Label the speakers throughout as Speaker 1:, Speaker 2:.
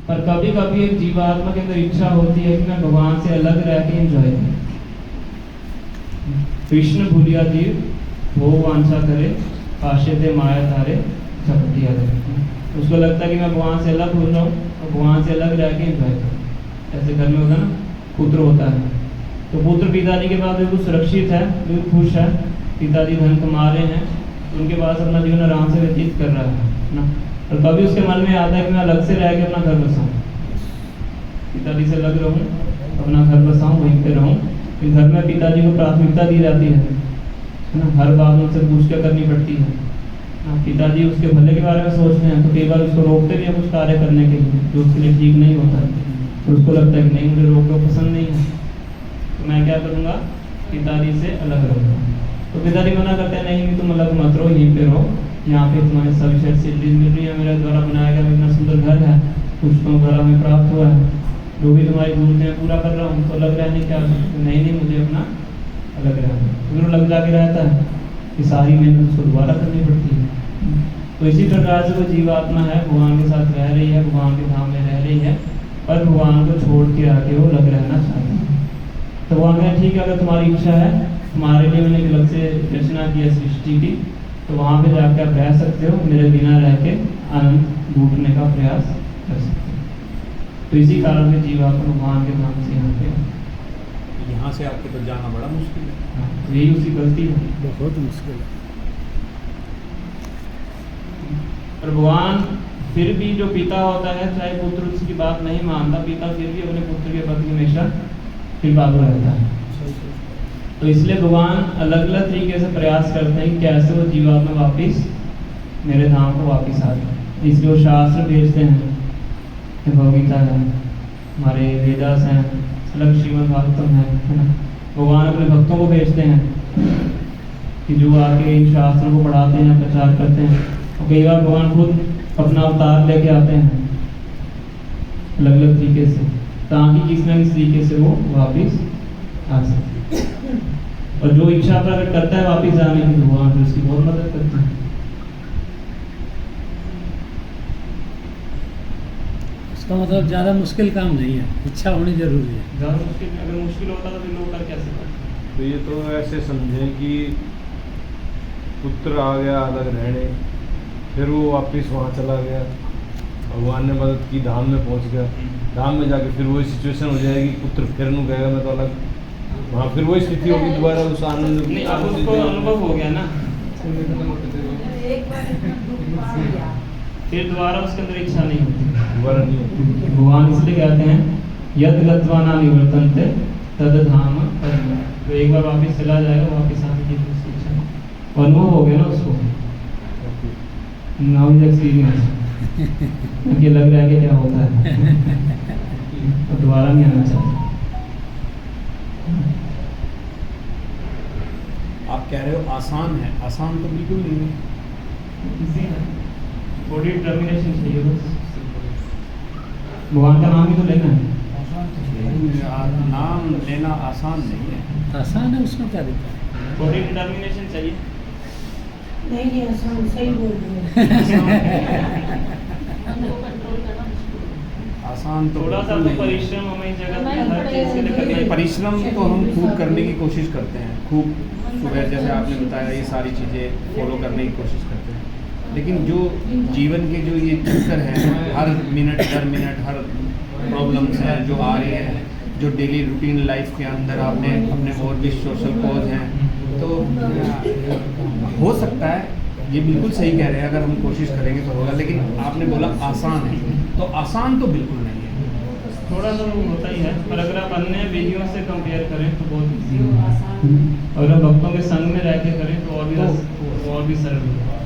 Speaker 1: पर कभी कभी एक जीवात्मा के अंदर इच्छा होती है कि मैं भगवान से अलग रह के एंजॉय करूं। कृष्ण भूलिया जीव वो वांछा करे, आशे माया तारे झपटिया करे। उसको लगता है कि मैं भगवान से अलग हो जाऊँ और भगवान से अलग रह के एंजॉय करूँ। ऐसे घर में होता ना, पुत्र होता है तो पुत्र पिताजी के पास बिल्कुल सुरक्षित है, बिल्कुल खुश है, पिताजी धन कमा रहे हैं, उनके पास अपना जीवन आराम से व्यतीत कर रहा है ना। और कभी उसके मन में आता है कि मैं अलग से रह के अपना घर बसाऊँ, पिताजी से अलग रहूँ, अपना घर बसाऊँ, वहीं पे रहूँ। फिर घर में पिताजी को प्राथमिकता दी जाती है ना, हर बात उनसे पूछ कर करनी पड़ती है ना। पिताजी उसके भले के बारे में सोचते हैं तो कई बार उसको रोकते भी हैं कुछ कार्य करने के लिए जो उसके लिए ठीक नहीं होता है। तो उसको लगता है कि नहीं, मुझे रोक पसंद नहीं है, तो मैं क्या करूँगा, पिताजी से अलग रहूँगा। तो पिताजी मना करते हैं, नहीं तुम अलग मत रहो, यहीं पे रहो, यहाँ पे तुम्हारे सभी फैसिलिटीज मिल रही है, मेरे द्वारा बनाया गया इतना सुंदर घर है, कुछ तो द्वारा हमें प्राप्त हुआ है, जो भी तुम्हारी जरूरतें पूरा कर रहा हूँ, तो अलग रहने क्या नहीं मुझे अपना अलग रहना। फिर लग जाके रहता है कि सारी मेहनत उसको दोबारा करनी पड़ती है। तो इसी प्रकार से वो जीवात्मा है, भगवान के साथ रह रही है, भगवान के धाम में रह रही है, पर भगवान को छोड़ के आके वो लग रहना चाहती है। तो भगवान कहते ठीक है, अगर तुम्हारी इच्छा है, तुम्हारे लिए मैंने अलग से रचना की है सृष्टि की, तो वहाँ पे जाके आप रह सकते हो, मेरे बिना रह के आनंद लूटने का प्रयास कर सकते हो। तो इसी कारण से जीवात्मा भगवान के धाम से
Speaker 2: यहाँ से आपके तो जाना बड़ा मुश्किल है।
Speaker 1: हाँ, यही उसकी गलती है,
Speaker 3: बहुत मुश्किल है।
Speaker 1: और भगवान फिर भी जो पिता होता है, चाहे पुत्र उसकी बात नहीं मानता, पिता फिर भी अपने पुत्र के प्रति हमेशा कृपालु रहता है। तो इसलिए भगवान अलग अलग तरीके से प्रयास करते हैं कि कैसे वो जीवात्मा वापिस मेरे धाम को वापिस आ जाए। इसलिए वो शास्त्र भेजते हैं, भगवगीता है, हमारे वेदास हैं, अलग श्रीमद् भागवतम है ना। भगवान अपने भक्तों को भेजते हैं कि जो आके इन शास्त्रों को पढ़ाते हैं, प्रचार करते हैं। और कई बार भगवान खुद अपना अवतार लेके आते हैं अलग अलग तरीके से, ताकि किसी न किसी तरीके से वो वापिस आ सके। और जो इच्छा प्रकट करता है वापिस जाने की, भगवान फिर उसकी बहुत मदद करते हैं।
Speaker 3: इसका मतलब ज़्यादा मुश्किल काम नहीं है, इच्छा होनी जरूरी है।
Speaker 1: ज़्यादा मुश्किल, अगर मुश्किल होता तो फिर लोग कर कैसे पाते।
Speaker 4: तो ये तो ऐसे समझें कि पुत्र आ गया अलग रहने, फिर वो वापस वहाँ चला गया, भगवान ने मदद की, धाम में पहुँच गया, धाम में जाके फिर वही सिचुएशन हो जाएगी, पुत्र फिर नहीं कहेगा मैं तो अलग, वहाँ फिर वही स्थिति होगी दोबारा उस आनंद।
Speaker 1: नहीं, अब उसको अनुभव हो गया ना, फिर दोबारा उसके अंदर इच्छा नहीं होती,
Speaker 4: दोबारा नहीं होती।
Speaker 1: भगवान इसलिए कहते हैं यद गत्वा न निवर्तन्ते तद धाम परम। तो एक बार वापस चला जाएगा, वापस आने की उसकी इच्छा नहीं। अनुभव हो गया ना उसको, नाउ इज एक्सपीरियंस, कि लग रहा है कि क्या होता है, तो दोबारा नहीं आना चाहता।
Speaker 2: आप कह रहे हो आसान है, आसान तो बिल्कुल नहीं है।
Speaker 1: इसी बॉडी डिटर्मिनेशन चाहिए बस, भगवान का नाम ही तो लेना है।
Speaker 2: नाम लेना आसान नहीं है।
Speaker 3: आसान है, उसमें क्या दिक्कत है?
Speaker 1: बॉडी डिटर्मिनेशन चाहिए।
Speaker 5: नहीं आसान, सही बोल रहे
Speaker 2: आसान तो
Speaker 1: थोड़ा सा
Speaker 2: बिल्कुल
Speaker 1: तो
Speaker 2: नहीं है।
Speaker 1: परिश्रम हमें इस जगह पे हर चीज़ के लिए करना ही।
Speaker 2: परिश्रम तो हम खूब करने की कोशिश करते हैं, खूब सुबह जैसे आपने बताया ये सारी चीज़ें फॉलो करने की कोशिश करते हैं, लेकिन जो जीवन के जो ये चक्कर है, हर मिनट दर मिनट हर प्रॉब्लम्स हैं जो आ रही हैं, जो डेली रूटीन लाइफ के अंदर आपने अपने और भी सोशल कॉज हैं, तो हो सकता है ये बिल्कुल सही कह रहे हैं, अगर हम कोशिश करेंगे तो होगा। लेकिन आपने बोला आसान है, तो आसान तो बिल्कुल नहीं है,
Speaker 1: थोड़ा सा वो होता ही है, पर अगर आप अन्य विधियों से कंपेयर करें तो बहुत ईजी होगा। अगर आप भक्तों के संग में रह के करें तो और भी सरल होगा।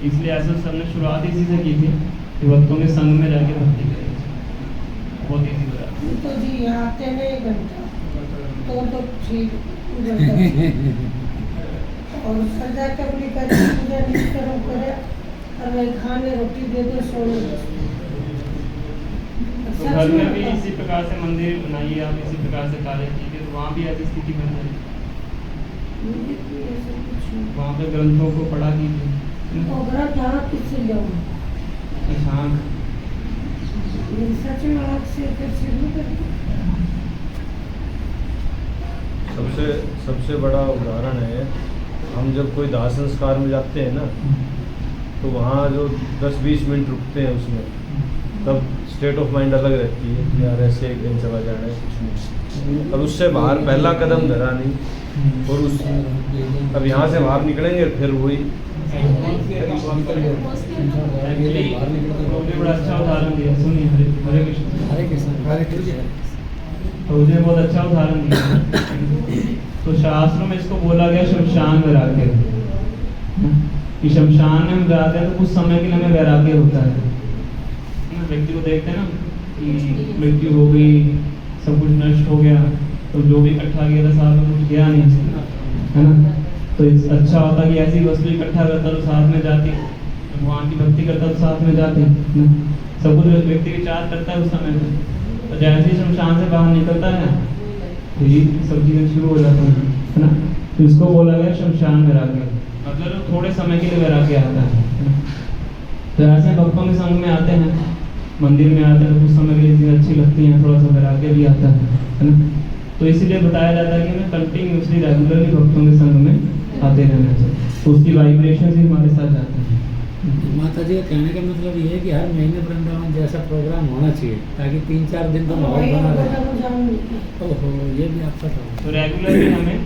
Speaker 1: इसलिए ऐसा सबने शुरुआत इसी से की थी कि भक्तों के संग में रह के भक्ति करें, बहुत ईजी हो रहा है।
Speaker 5: तो जी आते नहीं घंटा तो ठीक और सजा के अपनी पूजा निष्कर्म करे, और वही खाने रोटी दे दो, सोने
Speaker 1: तो घर में भी इसी प्रकार से मंदिर बनाइए आप, इसी प्रकार से कार्य कीजिए, तो वहाँ भी ऐसी स्थिति बन जाएगी। वहाँ पे ग्रंथों को पढ़ा कीजिए।
Speaker 5: जहाँ किससे जाऊँ
Speaker 1: शांत
Speaker 5: सच में आग से फिर शुरू कर
Speaker 4: सबसे बड़ा उदाहरण है, हम जब कोई दाह संस्कार में जाते हैं ना, तो वहाँ जो 10-20 मिनट रुकते हैं उसमें, तब स्टेट ऑफ माइंड अलग रहती है कि यार ऐसे एक दिन चला जाना है, कुछ नहीं। अब उससे बाहर पहला कदम धरा नहीं, और उस अब यहाँ से बाहर निकलेंगे फिर वही।
Speaker 1: एक्चुअली आपने बड़ा अच्छा उदाहरण दिया, सुनिए। हरे कृष्ण।
Speaker 3: हरे कृष्ण। हरे कृष्ण।
Speaker 1: तो मुझे बहुत अच्छा उदाहरण दिया। तो शास्त्रों में इसको बोला गया शमशान वैराग्य, कि शमशान में हम जाते हैं तो कुछ समय के लिए हमें वैराग्य होता है। व्यक्ति को देखते हैं ना कि मृत्यु हो गई, सब कुछ नष्ट हो गया, तो जो भी इकट्ठा किया था साथ में कुछ गया नहीं, है ना। तो अच्छा होता कि ऐसी वस्तु इकट्ठा करता तो साथ में जाती, भगवान की भक्ति करता तो साथ में जाती, सब कुछ व्यक्ति विचार करता है उस समय पे। तो जैसे ही शमशान से बाहर निकलता है तो ये सब चीज़ें शुरू हो जाती हैं, है ना। तो इसको बोला गया शमशान वैराग्य, मतलब थोड़े समय के लिए वैराग्य आता है। तो ऐसे भक्तों के संग में आते हैं, मंदिर में आते हैं तो कुछ समय के लिए चीज़ें अच्छी लगती हैं, थोड़ा सा वैराग्य भी आता है ना। तो इसीलिए बताया जाता है कि हमें कंटिन्यूसली रेगुलरली भक्तों के संग में आते रहना चाहिए, तो उसकी वाइब्रेशन ही हमारे साथ जाते हैं।
Speaker 3: माता जी का कहने का मतलब ये है कि हर महीने वृंदावन जैसा प्रोग्राम होना चाहिए, ताकि 3-4 दिन तो माहौल बना रहे। ओहो, ये भी आपका काम है।
Speaker 1: तो रेगुलरली हमें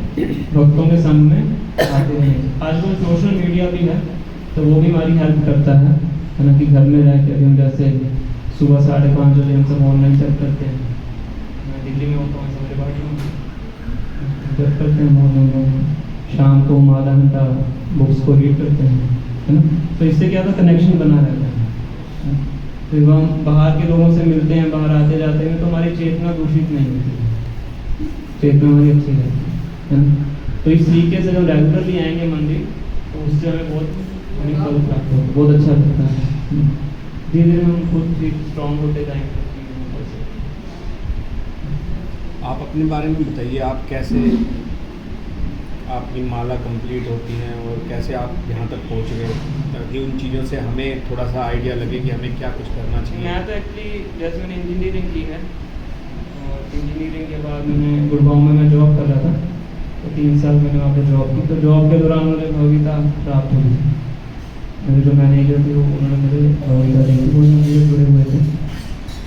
Speaker 1: भक्तों के संग में आते रहना चाहिए। आजकल सोशल मीडिया भी है, तो वो भी हमारी हेल्प करता है ना, कि घर में रह के अभी हम जैसे सुबह 5:30 बजे हम सब ऑनलाइन चेक करते हैं। मैं दिल्ली में होता हूँ, सवेरे बाटी में चेक करते हैं, मॉर्निंग में, शाम को हम आधा घंटा बुक्स को रीड करते हैं, है ना। तो इससे क्या होता है, कनेक्शन बना रहता है। तो जब हम बाहर के लोगों से मिलते हैं, बाहर आते जाते हैं, तो हमारी चेतना दूषित नहीं होती, चेतना हमारी अच्छी रहती है ना। तो इस तरीके से जब रेगुलरली आएंगे मंदिर, तो उससे हमें बहुत हमें फल प्राप्त होगा, बहुत अच्छा लगता है। धीरे धीरे हम खुद स्ट्रॉन्ग होते जाएंगे।
Speaker 2: आप अपने बारे में बताइए, आप कैसे आपकी माला कंप्लीट होती है और कैसे आप यहाँ तक पहुँच गए, ताकि उन चीज़ों से हमें थोड़ा सा आइडिया लगे कि हमें क्या कुछ करना चाहिए।
Speaker 1: मैं तो एक्चुअली जैसे मैंने इंजीनियरिंग की है, और इंजीनियरिंग के बाद मैंने गुड़गांव में मैं जॉब कर रहा था, तो 3 साल मैंने वहाँ पर जॉब की। तो जॉब के दौरान मुझे भगवगीता प्राप्त हुई थी। मेरे जो मैनेजर थे वो उन्होंने मुझे भगवगीता दी थी, वो मुझे जुड़े हुए थे।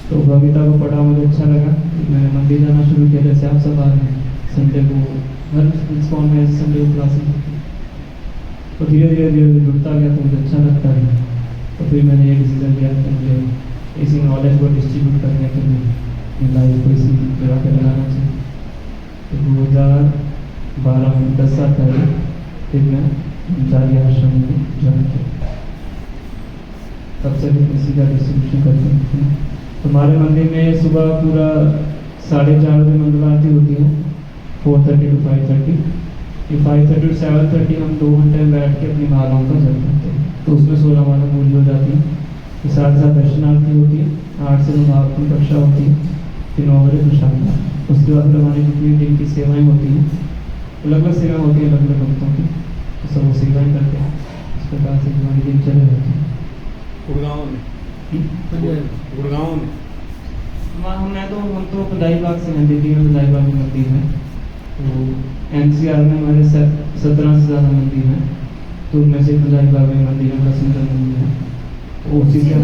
Speaker 1: तो भगवगीता को पढ़ा, मुझे अच्छा लगा, मैंने मंदिर जाना शुरू किया। जैसे आप सब आ रहे हैं संडे को, हर इस्कॉन में संडे को क्लासेस होती, तो धीरे धीरे जुड़ता गया, तो मुझे अच्छा लगता है। तो फिर मैंने ये डिसीजन लिया कि मुझे इसी नॉलेज को डिस्ट्रीब्यूट करने के लिए लाइफ को इसी जगह पर लगाना चाहिए। तो 2012 में 10 साल पहले फिर मैं चार्य आश्रम में ज्वाइन किया, तब से फिर इसी का डिस्ट्रीब्यूशन करते हैं। हमारे मंदिर में सुबह पूरा 4:30 बजे मंगल आरती होती है, 4:30 to 5:30। कि 5:30 to 7:30 हम 2 घंटे में बैठ के अपनी मालाओं का जप करते हैं, तो उसमें 16 माला पूरी हो जाती है। फिर साथ साथ दर्शनार्थी होती है, 8 से 9 आरती कक्षा होती है, फिर 9 बजे प्रसाद। उसके बाद फिर हमारी जितनी दिन की सेवाएँ होती हैं, अलग अलग सेवाएँ होती हैं अलग अलग भक्तों की, तो सब वो सेवाएँ करते हैं। इस प्रकार से हमारी दिनचर्या होती है।
Speaker 2: गुड़गांव में गुड़गांव में
Speaker 1: हम तो बदाईबाग से हैं, दिल्ली में बदाईबाग में मंदिर है। तो NCR में हमारे 17 से ज़्यादा मंदिर हैं, तो उनमें से बदाईबाग में मंदिर है, बड़ा सुंदर मंदिर है। तो उसी से हम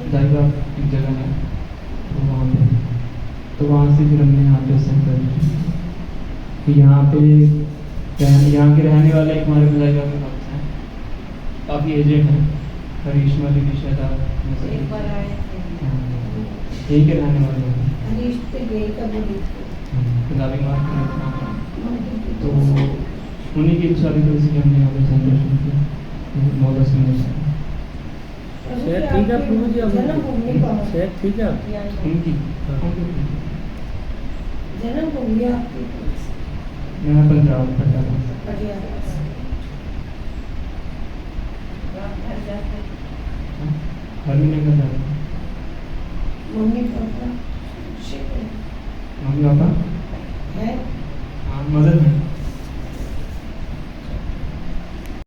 Speaker 1: बदाईबाग एक जगह है, तो वहाँ पे, तो वहाँ से फिर हमने यहाँ पे सेंटर, फिर यहाँ के रहने वाले एक हमारे बदाईबाग में भक्त हैं, काफ़ी एजेड हैं, करिश्मा दीदी शायद यही के रहने वाले हैं, गुलाबी मार्ग। तो उन्हीं की इच्छा थी, तो इसलिए हमने यहाँ पे सेंटर शुरू किया 9-10 महीने से।
Speaker 3: सेहत ठीक है प्रभु जी? सेहत ठीक है
Speaker 1: उनकी
Speaker 5: जन्मभूमि आपकी?
Speaker 1: मैं पंजाब पटियाला। हर महीने का जाता हूँ।
Speaker 5: मम्मी पापा
Speaker 1: मम्मी पापा
Speaker 5: है?
Speaker 1: हाँ, मदद है।